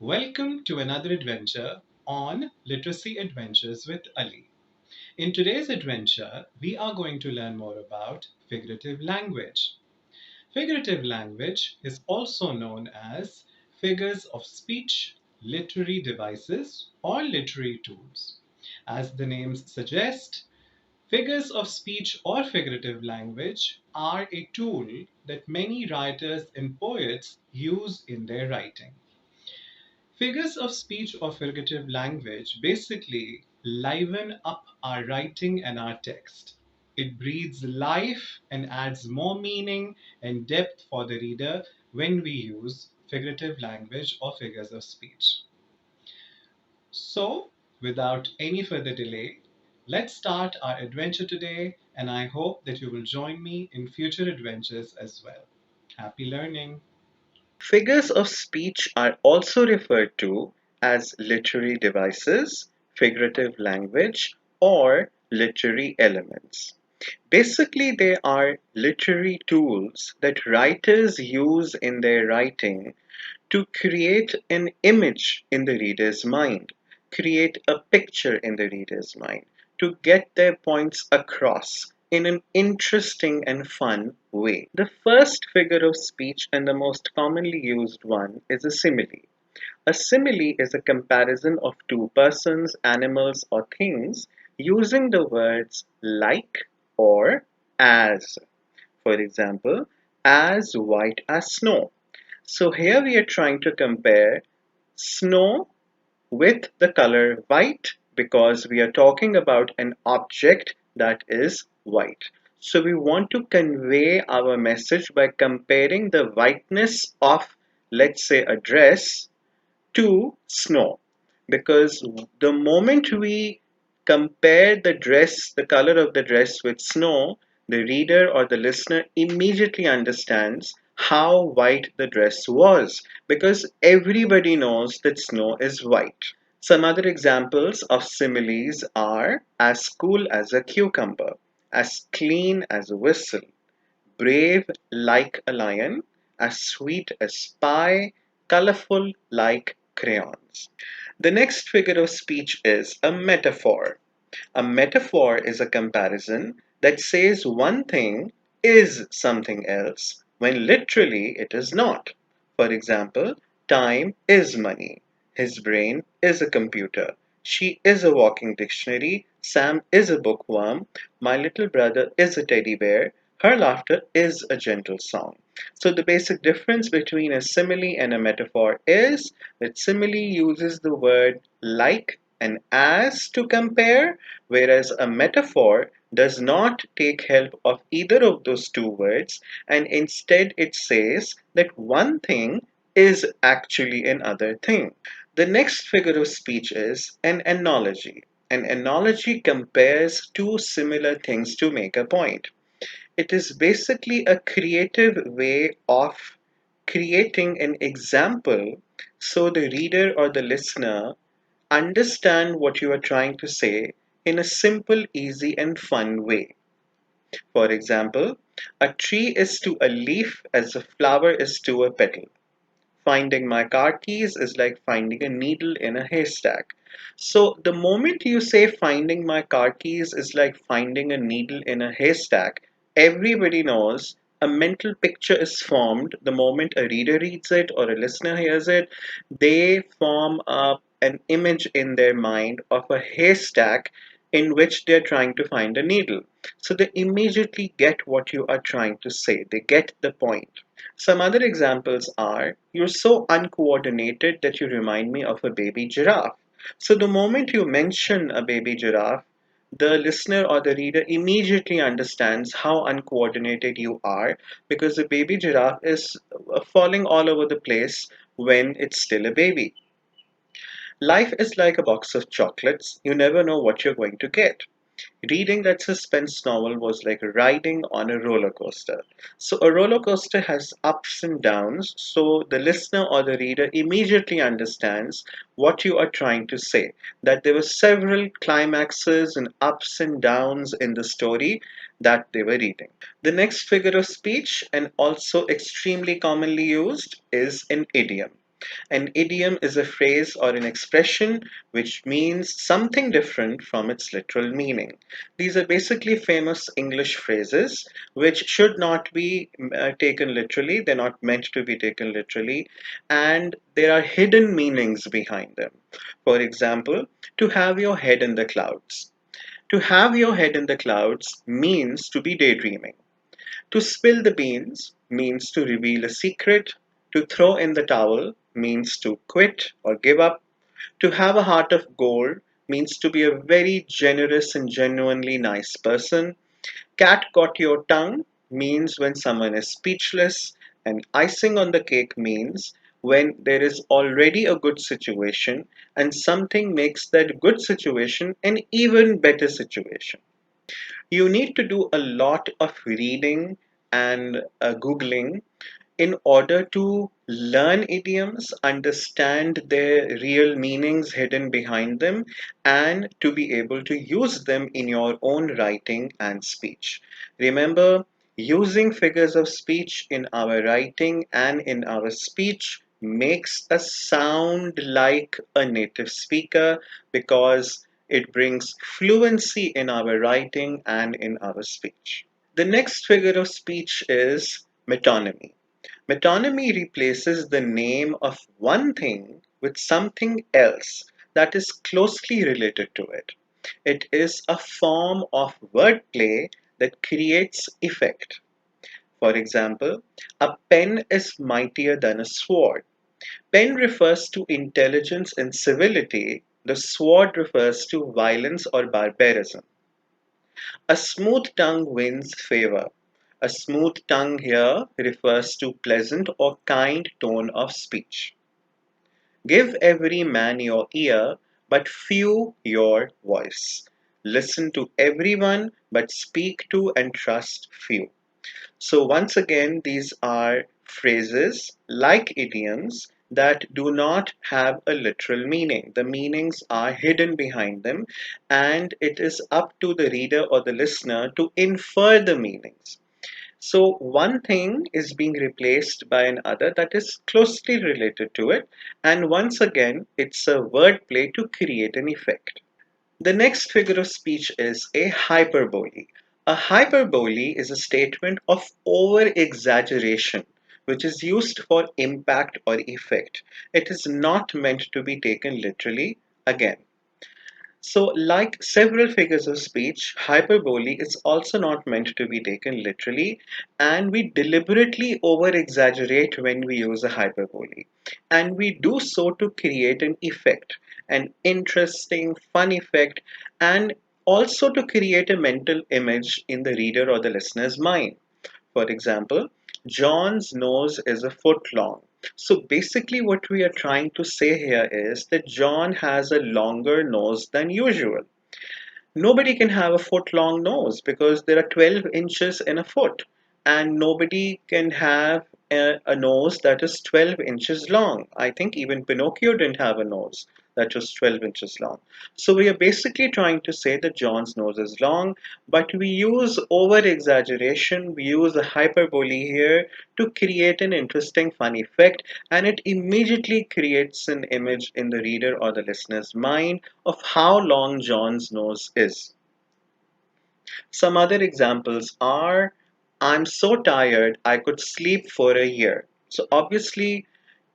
Welcome to another adventure on Literacy Adventures with Ali. In today's adventure, we are going to learn more about figurative language. Figurative language is also known as figures of speech, literary devices, or literary tools. As the names suggest, figures of speech or figurative language are a tool that many writers and poets use in their writing. Figures of speech or figurative language basically liven up our writing and our text. It breathes life and adds more meaning and depth for the reader when we use figurative language or figures of speech. So, without any further delay, let's start our adventure today, and I hope that you will join me in future adventures as well. Happy learning! Figures of speech are also referred to as literary devices, figurative language, or literary elements. Basically, they are literary tools that writers use in their writing to create an image in the reader's mind, create a picture in the reader's mind, to get their points across in an interesting and fun way. The first figure of speech and the most commonly used one is a simile. A simile is a comparison of two persons, animals, or things using the words like or as. For example, as white as snow. So here we are trying to compare snow with the color white because we are talking about an object that is white. So we want to convey our message by comparing the whiteness of, let's say, a dress to snow. Because the moment we compare the dress, the color of the dress with snow, the reader or the listener immediately understands how white the dress was because everybody knows that snow is white. Some other examples of similes are as cool as a cucumber, as clean as a whistle, brave like a lion, as sweet as pie, colorful like crayons. The next figure of speech is a metaphor. A metaphor is a comparison that says one thing is something else when literally it is not. For example, time is money. His brain is a computer. She is a walking dictionary. Sam is a bookworm. My little brother is a teddy bear. Her laughter is a gentle song. So, the basic difference between a simile and a metaphor is that simile uses the word like and as to compare, whereas a metaphor does not take help of either of those two words, and instead it says that one thing is actually another thing. The next figure of speech is an analogy. An analogy compares two similar things to make a point. It is basically a creative way of creating an example so the reader or the listener understand what you are trying to say in a simple, easy, and fun way. For example, a tree is to a leaf as a flower is to a petal. Finding my car keys is like finding a needle in a haystack. So, the moment you say finding my car keys is like finding a needle in a haystack, everybody knows a mental picture is formed the moment a reader reads it or a listener hears it. They form an image in their mind of a haystack in which they're trying to find a needle. So, they immediately get what you are trying to say, they get the point. Some other examples are you're so uncoordinated that you remind me of a baby giraffe. So, the moment you mention a baby giraffe, the listener or the reader immediately understands how uncoordinated you are because the baby giraffe is falling all over the place when it's still a baby. Life is like a box of chocolates. You never know what you're going to get. Reading that suspense novel was like riding on a roller coaster. So, a roller coaster has ups and downs, so the listener or the reader immediately understands what you are trying to say. That there were several climaxes and ups and downs in the story that they were reading. The next figure of speech, and also extremely commonly used, is an idiom. An idiom is a phrase or an expression which means something different from its literal meaning. These are basically famous English phrases which should not be taken literally. They're not meant to be taken literally, and there are hidden meanings behind them. For example, to have your head in the clouds. To have your head in the clouds means to be daydreaming. To spill the beans means to reveal a secret. To throw in the towel means to quit or give up. To have a heart of gold means to be a very generous and genuinely nice person. Cat got your tongue means when someone is speechless. And icing on the cake means when there is already a good situation and something makes that good situation an even better situation. You need to do a lot of reading and Googling in order to learn idioms, understand their real meanings hidden behind them, and to be able to use them in your own writing and speech. Remember, using figures of speech in our writing and in our speech makes us sound like a native speaker because it brings fluency in our writing and in our speech. The next figure of speech is metonymy. Metonymy replaces the name of one thing with something else that is closely related to it. It is a form of wordplay that creates effect. For example, a pen is mightier than a sword. Pen refers to intelligence and civility. The sword refers to violence or barbarism. A smooth tongue wins favor. A smooth tongue here refers to pleasant or kind tone of speech. Give every man your ear, but few your voice. Listen to everyone, but speak to and trust few. So, once again, these are phrases like idioms that do not have a literal meaning. The meanings are hidden behind them, and it is up to the reader or the listener to infer the meanings. So, one thing is being replaced by another that is closely related to it, and once again, it's a wordplay to create an effect. The next figure of speech is a hyperbole. A hyperbole is a statement of over exaggeration which is used for impact or effect. It is not meant to be taken literally again. So, like several figures of speech, hyperbole is also not meant to be taken literally, and we deliberately over exaggerate when we use a hyperbole. And we do so to create an effect, an interesting, fun effect, and also to create a mental image in the reader or the listener's mind. For example, John's nose is a foot long. So basically, what we are trying to say here is that John has a longer nose than usual. Nobody can have a foot long nose because there are 12 inches in a foot, and nobody can have a nose that is 12 inches long. I think even Pinocchio didn't have a nose that was 12 inches long. So we are basically trying to say that John's nose is long, but we use over exaggeration, we use a hyperbole here to create an interesting fun effect, and it immediately creates an image in the reader or the listener's mind of how long John's nose is. Some other examples are I'm so tired I could sleep for a year. So obviously,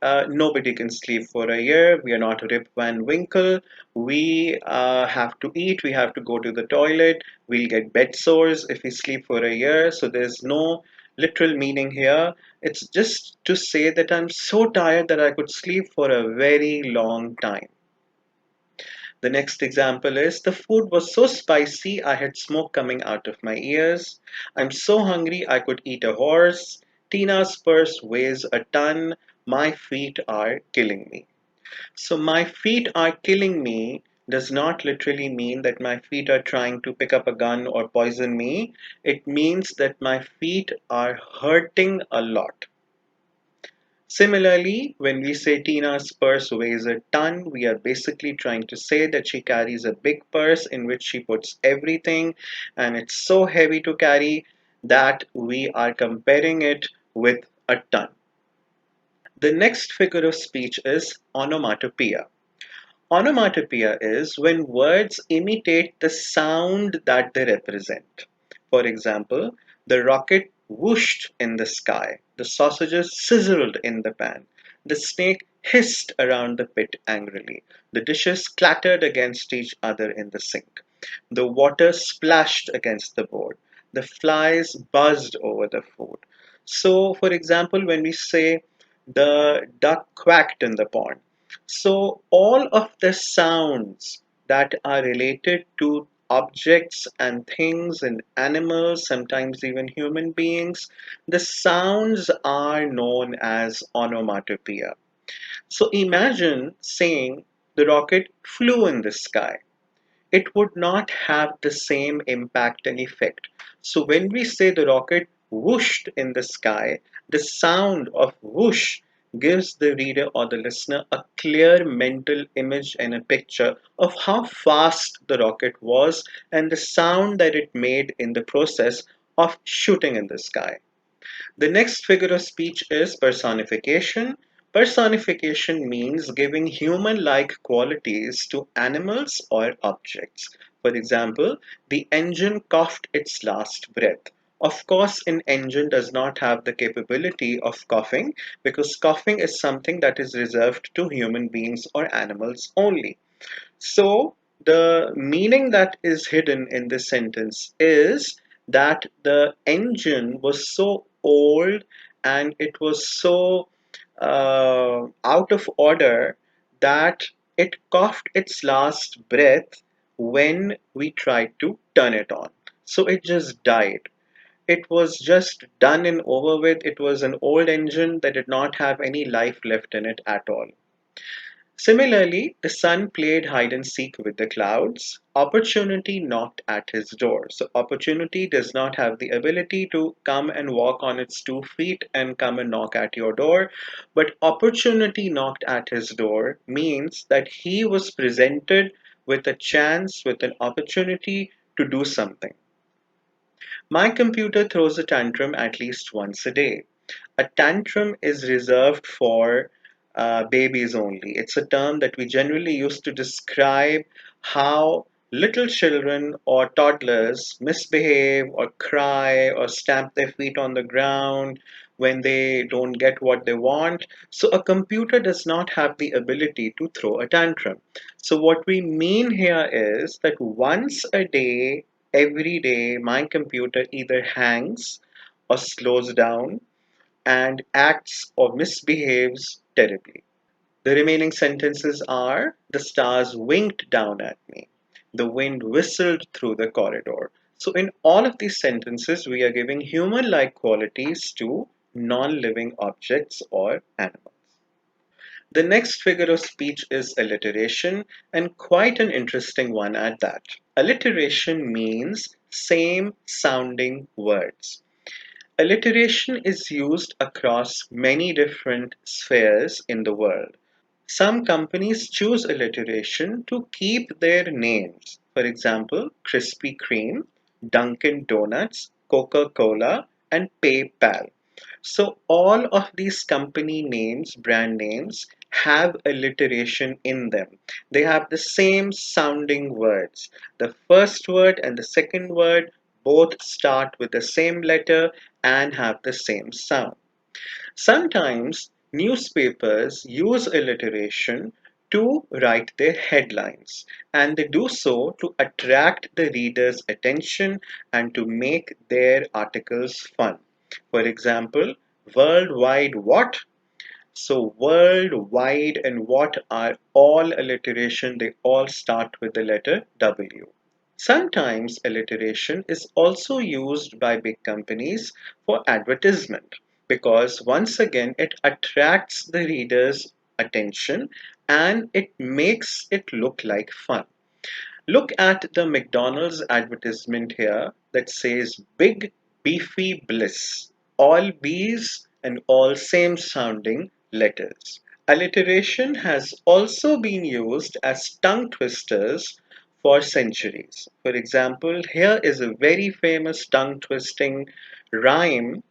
nobody can sleep for a year. We are not Rip Van Winkle. We have to eat. We have to go to the toilet. We'll get bed sores if we sleep for a year. So there's no literal meaning here. It's just to say that I'm so tired that I could sleep for a very long time. The next example is the food was so spicy I had smoke coming out of my ears. I'm so hungry I could eat a horse. Tina's purse weighs a ton. My feet are killing me. So, my feet are killing me does not literally mean that my feet are trying to pick up a gun or poison me. It means that my feet are hurting a lot. Similarly, when we say Tina's purse weighs a ton, we are basically trying to say that she carries a big purse in which she puts everything, and it's so heavy to carry that we are comparing it with a ton. The next figure of speech is onomatopoeia. Onomatopoeia is when words imitate the sound that they represent. For example, the rocket whooshed in the sky, the sausages sizzled in the pan, the snake hissed around the pit angrily, the dishes clattered against each other in the sink, the water splashed against the board, the flies buzzed over the food. So, for example, when we say the duck quacked in the pond, so all of the sounds that are related to objects and things and animals, sometimes even human beings, the sounds are known as onomatopoeia. So imagine saying the rocket flew in the sky, it would not have the same impact and effect. So when we say the rocket whooshed in the sky, the sound of whoosh gives the reader or the listener a clear mental image and a picture of how fast the rocket was and the sound that it made in the process of shooting in the sky. The next figure of speech is personification. Personification means giving human like qualities to animals or objects. For example, the engine coughed its last breath. Of course, an engine does not have the capability of coughing because coughing is something that is reserved to human beings or animals only. So, the meaning that is hidden in this sentence is that the engine was so old and it was so out of order that it coughed its last breath when we tried to turn it on. So it just died. It was just done and over with. It was an old engine that did not have any life left in it at all. Similarly, the sun played hide and seek with the clouds. Opportunity knocked at his door. So, opportunity does not have the ability to come and walk on its 2 feet and come and knock at your door. But opportunity knocked at his door means that he was presented with a chance, with an opportunity to do something. My computer throws a tantrum at least once a day. A tantrum is reserved for babies only. It's a term that we generally use to describe how little children or toddlers misbehave or cry or stamp their feet on the ground when they don't get what they want. So, a computer does not have the ability to throw a tantrum. So, what we mean here is that once a day, every day, my computer either hangs or slows down and acts or misbehaves terribly. The remaining sentences are: the stars winked down at me, the wind whistled through the corridor. So, in all of these sentences, we are giving human like qualities to non living objects or animals. The next figure of speech is alliteration, and quite an interesting one at that. Alliteration means same sounding words. Alliteration is used across many different spheres in the world. Some companies choose alliteration to keep their names. For example, Krispy Kreme, Dunkin' Donuts, Coca Cola, and PayPal. So, all of these company names, brand names, have alliteration in them. They have the same sounding words. The first word and the second word both start with the same letter and have the same sound. Sometimes newspapers use alliteration to write their headlines, and they do so to attract the reader's attention and to make their articles fun. For example, worldwide what? So, worldwide and what are all alliteration, they all start with the letter W. Sometimes alliteration is also used by big companies for advertisement because once again it attracts the reader's attention and it makes it look like fun. Look at the McDonald's advertisement here that says Big Beefy Bliss. All B's and all same sounding letters. Alliteration has also been used as tongue twisters for centuries. For example, here is a very famous tongue twisting rhyme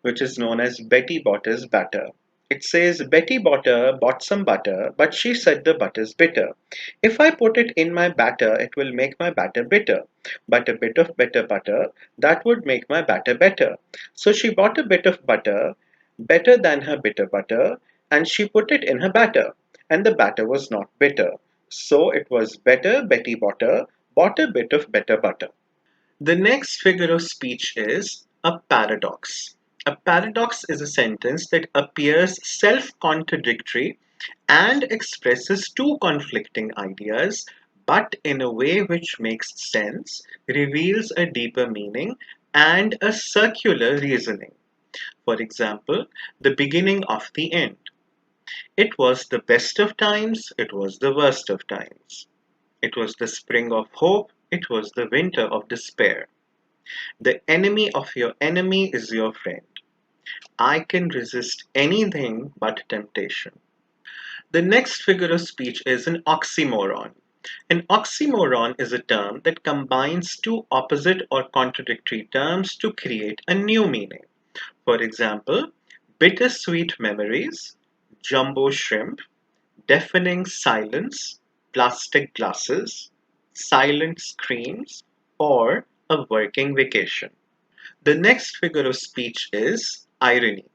which is known as Betty Botter's batter. It says Betty Botter bought some butter, but she said the butter's bitter. If I put it in my batter, it will make my batter bitter. But a bit of better butter, that would make my batter better. So she bought a bit of butter, better than her bitter butter, and she put it in her batter. And the batter was not bitter. So it was better Betty Botter bought a bit of better butter. The next figure of speech is a paradox. A paradox is a sentence that appears self contradictory and expresses two conflicting ideas, but in a way which makes sense, reveals a deeper meaning, and a circular reasoning. For example, the beginning of the end. It was the best of times, it was the worst of times. It was the spring of hope, it was the winter of despair. The enemy of your enemy is your friend. I can resist anything but temptation. The next figure of speech is an oxymoron. An oxymoron is a term that combines two opposite or contradictory terms to create a new meaning. For example, bittersweet memories, jumbo shrimp, deafening silence, plastic glasses, silent screams, or a working vacation. The next figure of speech is irony.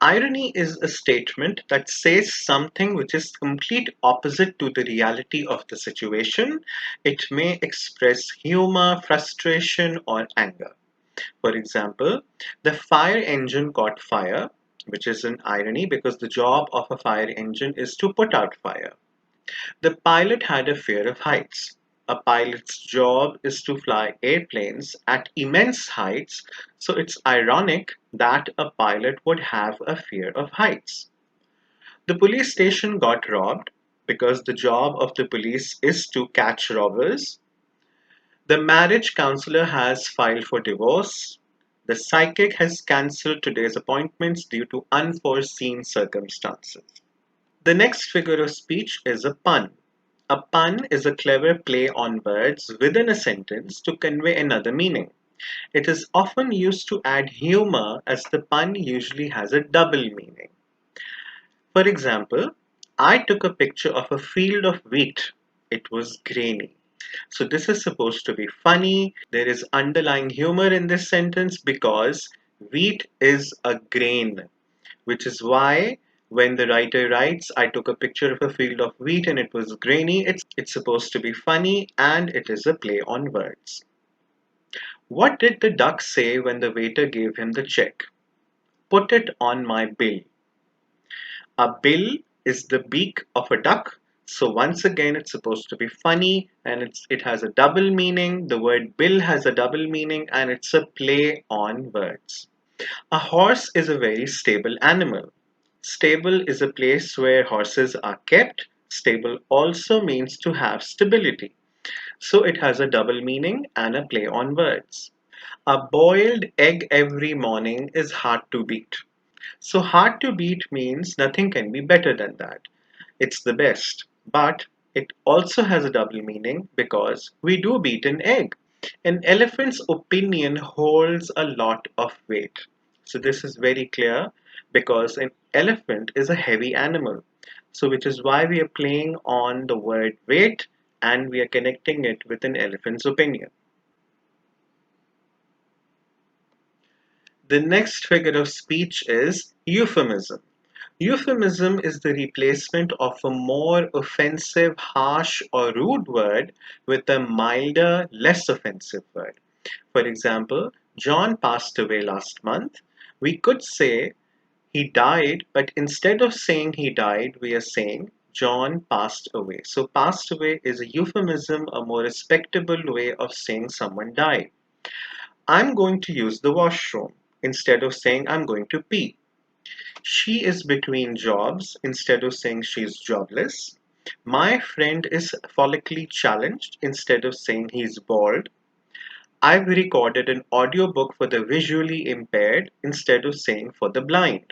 Irony is a statement that says something which is complete opposite to the reality of the situation. It may express humor, frustration, or anger. For example, the fire engine caught fire, which is an irony because the job of a fire engine is to put out fire. The pilot had a fear of heights. A pilot's job is to fly airplanes at immense heights, so it's ironic that a pilot would have a fear of heights. The police station got robbed because the job of the police is to catch robbers. The marriage counselor has filed for divorce. The psychic has cancelled today's appointments due to unforeseen circumstances. The next figure of speech is a pun. A pun is a clever play on words within a sentence to convey another meaning. It is often used to add humor as the pun usually has a double meaning. For example, I took a picture of a field of wheat. It was grainy. So this is supposed to be funny. There is underlying humor in this sentence because wheat is a grain, which is why when the writer writes, I took a picture of a field of wheat and it was grainy, it's supposed to be funny and it is a play on words. What did the duck say when the waiter gave him the check? Put it on my bill. A bill is the beak of a duck. So once again, it's supposed to be funny and it has a double meaning. The word bill has a double meaning and it's a play on words. A horse is a very stable animal. Stable is a place where horses are kept. Stable also means to have stability. So it has a double meaning and a play on words. A boiled egg every morning is hard to beat. So hard to beat means nothing can be better than that. It's the best. But it also has a double meaning because we do beat an egg. An elephant's opinion holds a lot of weight. So this is very clear because an elephant is a heavy animal. So which is why we are playing on the word weight and we are connecting it with an elephant's opinion. The next figure of speech is euphemism. Euphemism is the replacement of a more offensive, harsh, or rude word with a milder, less offensive word. For example, John passed away last month. We could say he died, but instead of saying he died, we are saying John passed away. So, passed away is a euphemism, a more respectable way of saying someone died. I'm going to use the washroom instead of saying I'm going to pee. She is between jobs instead of saying she's jobless. My friend is follically challenged instead of saying he's bald. I've recorded an audiobook for the visually impaired instead of saying for the blind.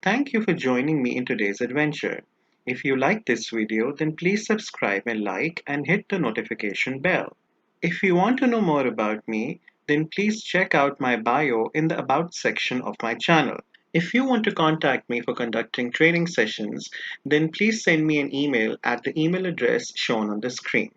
Thank you for joining me in today's adventure. If you like this video, then please subscribe and like and hit the notification bell. If you want to know more about me, then please check out my bio in the About section of my channel. If you want to contact me for conducting training sessions, then please send me an email at the email address shown on the screen.